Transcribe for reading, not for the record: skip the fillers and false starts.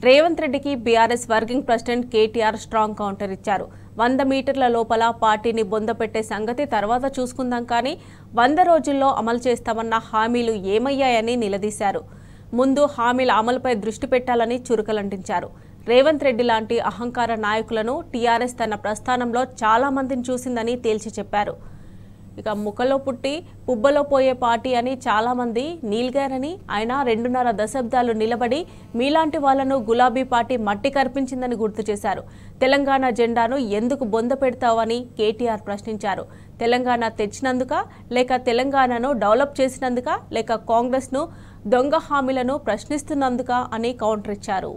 రేవంత్ రెడ్డికి BRS working president KTR strong counter ఇచ్చారు. 100 మీటర్ల లోపల పార్టీని బొందపెట్టే సంగతి తర్వాత చూసుకుందాం, కానీ 100 రోజుల్లో అమలు చేస్తామన్న హామీలు ఏమయ్యాయని నిలదీశారు. ముందు హామీల అమలుపై దృష్టి పెట్టాలని చురుకలంటించారు. రేవంత్ రెడ్డి లాంటి అహంకార నాయకులను టీఆర్ఎస్ తన ప్రస్థానంలో చాలా మందిని చూసిందని తేల్చి చెప్పారు. ఇక ముక్కలో పుట్టి పుబ్బలో పోయే పార్టీ అని చాలామంది నీల్గారని, ఆయన 2.5 దశాబ్దాలు నిలబడి మీలాంటి వాళ్లను గులాబీ పార్టీ మట్టి కర్పించిందని గుర్తు చేశారు. తెలంగాణ జెండాను ఎందుకు బొంద పెడతావని కేటీఆర్ ప్రశ్నించారు. తెలంగాణ తెచ్చినందుక, లేక తెలంగాణను డెవలప్ చేసినందుక, లేక కాంగ్రెస్ను దొంగ హామీలను ప్రశ్నిస్తున్నందుక అని కౌంటర్ ఇచ్చారు.